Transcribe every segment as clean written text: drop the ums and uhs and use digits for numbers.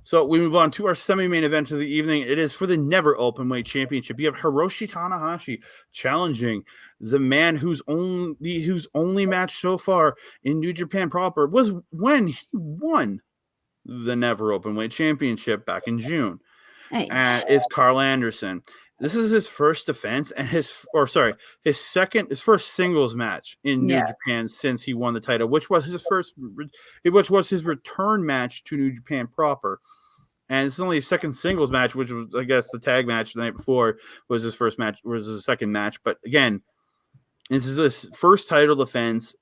So we move on to our semi-main event of the evening. It is for the never openweight championship. You have Hiroshi Tanahashi challenging the man whose only match so far in New Japan proper was when he won the never openweight championship back in June. Is Carl Anderson. This is his first defense and his first singles match in New Japan since he won the title, which was his return match to New Japan proper. And it's only his second singles match, which was, I guess, the tag match the night before was his first match, was his second match. But again, this is his first title defense.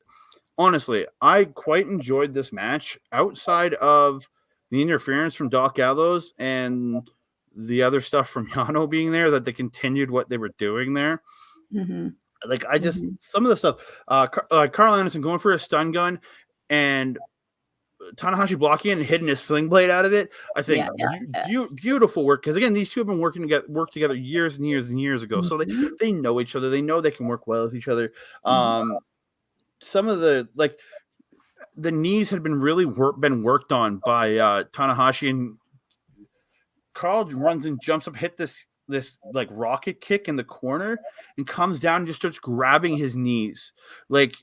Honestly, I quite enjoyed this match outside of the interference from Doc Gallows and the other stuff from Yano being there, that they continued what they were doing there. Mm-hmm. Like, I just, some of the stuff, Carl Anderson going for a stun gun and Tanahashi blocking it and hitting his sling blade out of it. I think beautiful work. Because again, these two have been worked together years and years and years ago. So they know each other. They know they can work well with each other. Some of the, like, the knees had been really been worked on by Tanahashi, and Carl runs and jumps up, hit this like rocket kick in the corner, and comes down and just starts grabbing his knees. Like,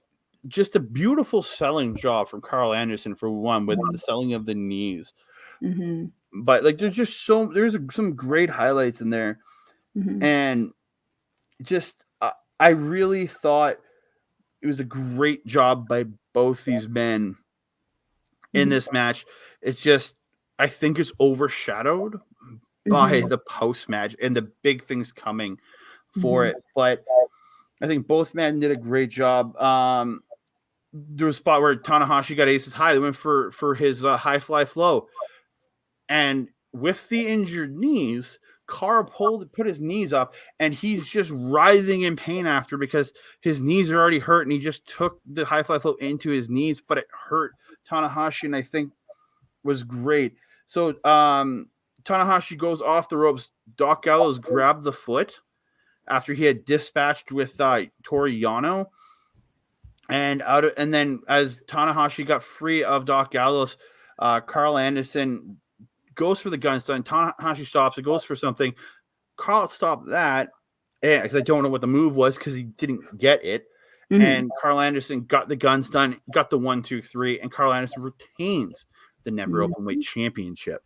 just a beautiful selling job from Carl Anderson for one, with the selling of the knees. But like, there's some great highlights in there, and just I really thought it was a great job by both these men in this match. It's just, I think it's overshadowed by the post match and the big things coming for it. But I think both men did a great job. There was a spot where Tanahashi got aces high. They went for his high fly flow. And with the injured knees, Carl put his knees up, and he's just writhing in pain after, because his knees are already hurt, and he just took the high fly flow into his knees, but it hurt Tanahashi, and I think was great. So Tanahashi goes off the ropes. Doc Gallows grabbed the foot after he had dispatched with Toru Yano. And then as Tanahashi got free of Doc Gallows, Carl Anderson goes for the gun stun. Tanahashi stops. It goes for something. Carl stopped that, because I don't know what the move was, because he didn't get it. And Carl Anderson got the gun stun, got the 1, 2, 3, and Carl Anderson retains the never openweight championship.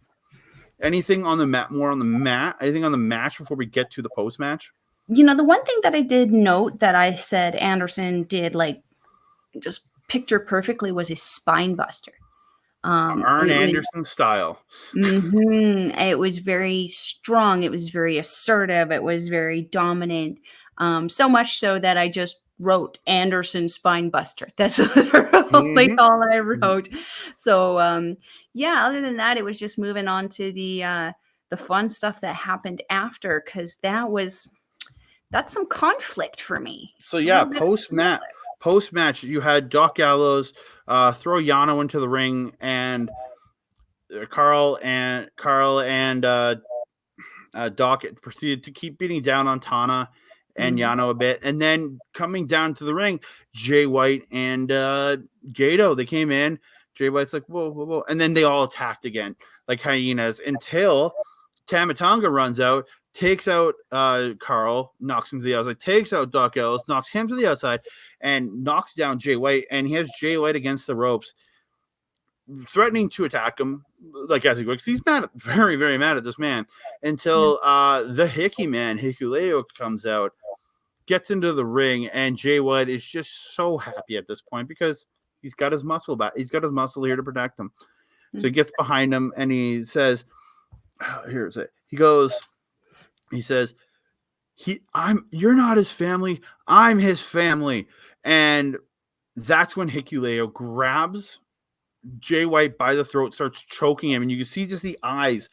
Anything on the mat? More on the mat? Anything on the match before we get to the post match? You know, the one thing that I did note that I said Anderson did, like, just picture perfectly, was his spine buster. Arn Anderson style. It was very strong. It was very assertive. It was very dominant. So much so that I just wrote Anderson spine buster. That's literally all I wrote. So other than that, it was just moving on to the fun stuff that happened after, because that's some conflict for me. So post match, you had Doc Gallows throw Yano into the ring, and Carl and Doc proceeded to keep beating down on Tana and Yano a bit, and then coming down to the ring, Jay White and Gato, they came in. Jay White's like, whoa, whoa, whoa, and then they all attacked again like hyenas, until Tama Tonga runs out, takes out Carl, knocks him to the outside, takes out Doc Gallows, knocks him to the outside, and knocks down Jay White. And he has Jay White against the ropes, threatening to attack him, like, as he goes. He's mad, very, very mad at this man, until the Hickey man, Hikuleo, comes out, gets into the ring, and Jay White is just so happy at this point, because he's got his muscle back. He's got his muscle here to protect him. So he gets behind him, and he says, here's it. He says, you're not his family, I'm his family. And that's when Hikuleo grabs Jay White by the throat, starts choking him, and you can see just the eyes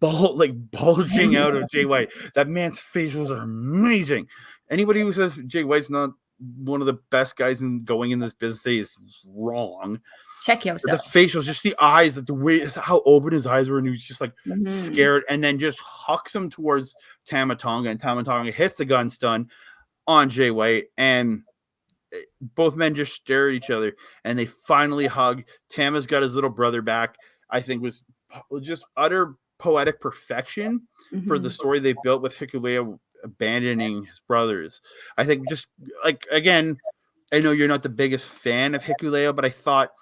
bulging out of Jay White. That man's facials are amazing. Anybody who says Jay White's not one of the best guys going in this business is wrong. Check yourself. The facials, just the eyes, the way how open his eyes were, and he was just like scared, and then just hucks him towards Tama Tonga, and Tama Tonga hits the gun stun on Jay White, and both men just stare at each other, and they finally hug. Tama's got his little brother back. I think was just utter poetic perfection for the story they built with Hikuleo abandoning his brothers. I think just like, again, I know you're not the biggest fan of Hikuleo, but I thought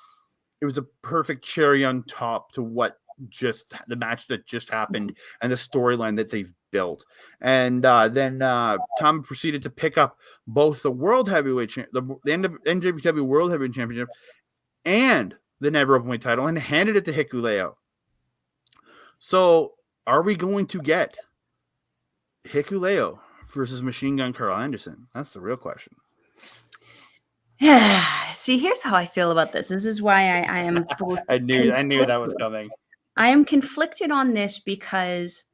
it was a perfect cherry on top to what just the match that just happened and the storyline that they've built. And then Tom proceeded to pick up both the World Heavyweight, the NJPW-World Heavyweight Championship and the Never Openweight title and handed it to Hikuleo. So are we going to get Hikuleo versus Machine Gun Carl Anderson? That's the real question. See, here's how I feel about this. This is why I am. I knew that was coming. I am conflicted on this because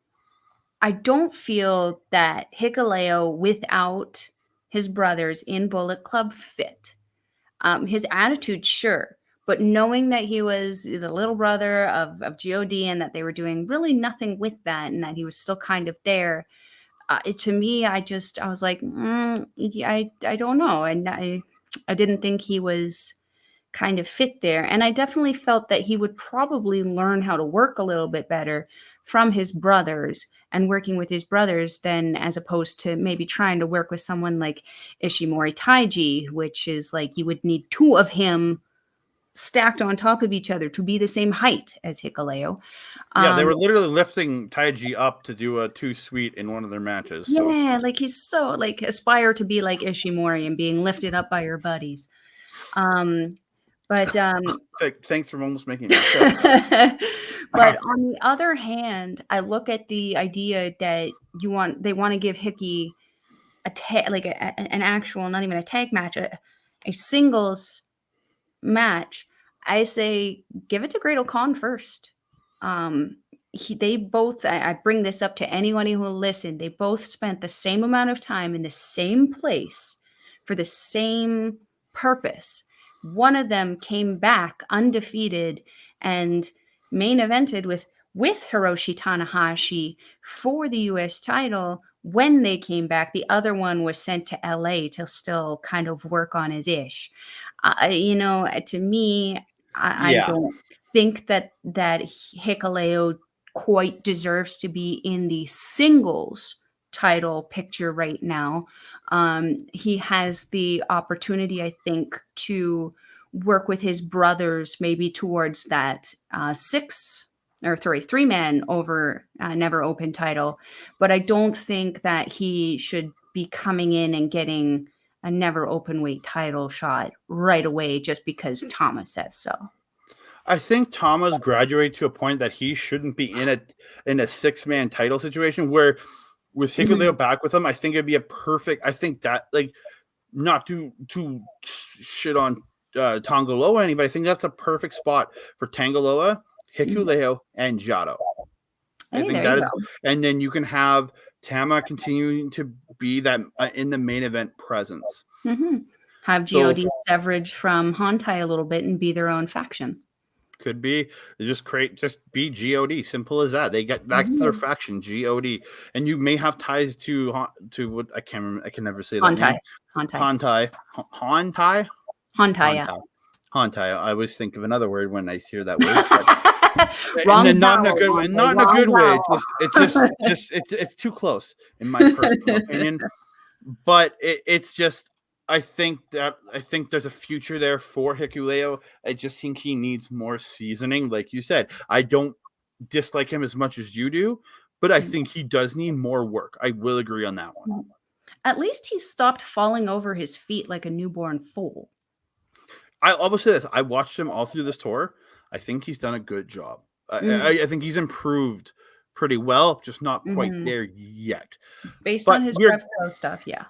I don't feel that Hikuleo without his brothers in Bullet Club fit. His attitude, sure, but knowing that he was the little brother of God and that they were doing really nothing with that and that he was still kind of there, to me, I was like, I don't know. And I didn't think he was kind of fit there. And I definitely felt that he would probably learn how to work a little bit better from his brothers and working with his brothers than as opposed to maybe trying to work with someone like Ishimori Taiji, which is like you would need two of him stacked on top of each other to be the same height as Hikuleo. Yeah, they were literally lifting Taiji up to do a 2-sweet in one of their matches. So. Yeah, like he's so like aspire to be like Ishimori and being lifted up by your buddies. But thanks for almost making that. But on the other hand, I look at the idea that they want to give Hickey an actual, not even a tag match, a singles match. I say give it to Great Khan first. They both, I bring this up to anyone who will listen, they both spent the same amount of time in the same place for the same purpose. One of them came back undefeated and main evented with Hiroshi Tanahashi for the US title. When they came back, the other one was sent to LA to still kind of work on his ish. To me, I don't think that Hikuleo quite deserves to be in the singles title picture right now. He has the opportunity, I think, to work with his brothers maybe towards that 3-man over Never Open title. But I don't think that he should be coming in and getting a Never Openweight title shot right away just because Thomas says so. I think Thomas graduated to a point that he shouldn't be in a 6-man title situation where with Hikuleo back with him, I think it'd be a perfect. I think that not to shit on Tangaloa anybody. I think that's a perfect spot for Tangaloa, Hikuleo, and Jado. I think that is, and then you can have Tama continuing to be that in the main event presence. Have God severage from Hontai a little bit and be their own faction. Could be. They just be God. Simple as that. They get back to their faction, God, and you may have ties to what I can't remember. I can never say that. Hontai. I always think of another word when I hear that word. Wrong. Not in a good way. Not in a good way. It's too close in my personal opinion. But it's just. I think there's a future there for Hikuleo. I just think he needs more seasoning. Like you said, I don't dislike him as much as you do, but I think he does need more work. I will agree on that one. At least he stopped falling over his feet like a newborn foal. I always say this. I watched him all through this tour. I think he's done a good job. I think he's improved pretty well, just not quite there yet. Based on his Rev Pro stuff, yeah.